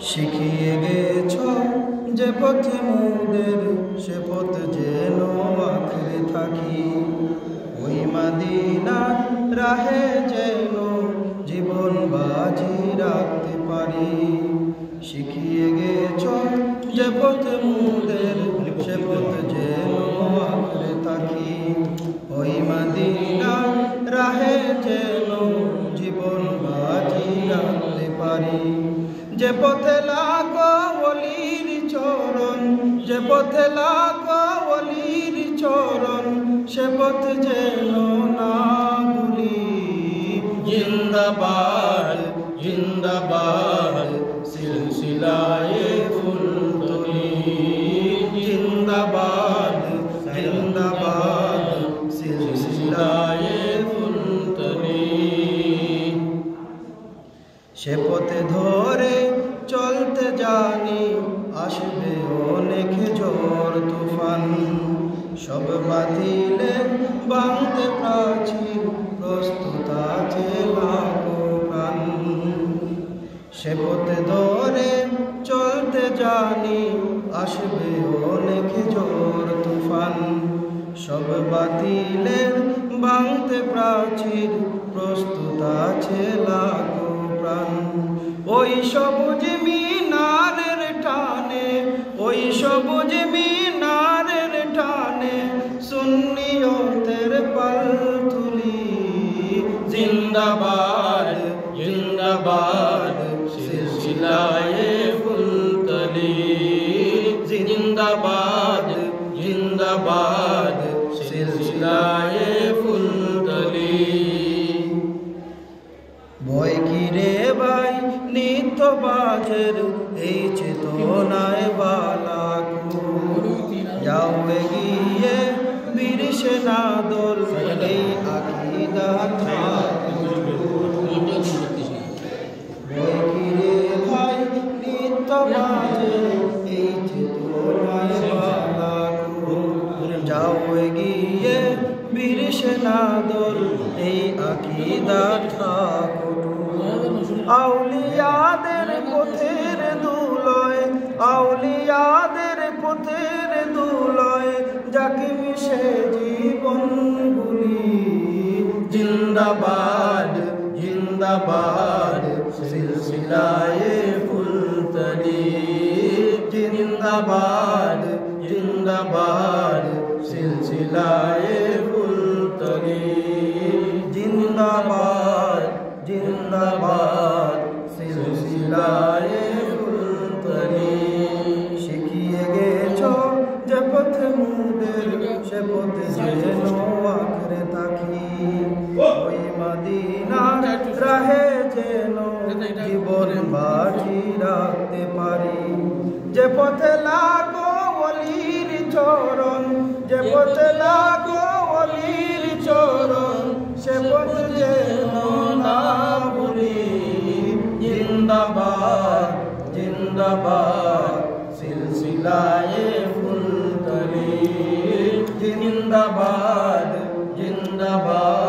শিখিয়ে গেছ যে পথে মোদের সে পথ যেন আঁকড়ে থাকি, ওই মদিনার রাহে যেন জীবন বাজি রাখতে পারি। শিখিয়ে গেছ যে পথে মোদের সে পথ যেন আঁকড়ে থাকি, ওই মদিনার রাহে যেন জীবন বাজি রাখতে পারি। যে পথে লাগো ওলির চরণ, যে পথে লাগো ওলির চরণ, সে পথ যেন না ভুলি। জিন্দাবাদ জিন্দাবাদ সিলসিলায়ে ফুলতলি, জিন্দাবাদ জিন্দাবাদ সিলসিলায়ে ফুলতলি। সে পথে ধরে চলতে জানি আসবে অনেক ঝড় তুফান, সব বাতিলে ভাঙতে প্রাচীর প্রস্তুত আছে লাখো প্রাণ। সে পথে ধরে চলতে জানি আসবে অনেক ঝড় তুফান, সব বাতিলে ভাঙতে প্রাচীর প্রস্তুত আছে লাখো প্রাণ। ওই সবুজ মিনারের টানে, ওই সবুজ মিনারের টানে সুন্নিয়তের পাল তুলি। জিন্দাবাদ জিন্দাবাদ সিলসিলায়ে ফুলতলি, জিন্দাবাদ জিন্দাবাদ সিলসিলায়ে ফুলতলি। ভয় কি রে ভাই নিত্যবাজের এই চেতনায় বালাকু, যাও এগিয়ে বীর সেনা দল এই আকীদা থাকু। ভয় কি রে ভাই নিত্যবাজের এই চেতনায় বালাকু, যাও এগিয়ে বীর সেনা দল এই আকীদা থাকু। আউলিয়াদের পথের দুলয়, আউলিয়াদের পথের দুলয়, যাকে মিশে জীবন গুলি। জিন্দাবাদ জিন্দাবাদ সিলসিলায়ে ফুলতলি, জিন্দাবাদ জিন্দাবাদ সিলসিলায়ে ফুলতলি। জিন্দাবাদ জিন্দাবাদ সিলসিলায়ে ফুলতলি। শিখিয়ে গেছ যে পথে মোদের সে পথে যেন আঁকড়ে থাকি, ওই মদিনার রাহে যেন জীবন বাজি রাখতে পারি। যে পথে লাগো ওলির চরণ, যে পথে লাগো ওলির চরণ, সে পথ যেন না ভুলি। জিন্দাবাদ জিন্দাবাদ সিলসিলায়ে ফুলতলি, জিন্দাবাদ জিন্দাবাদ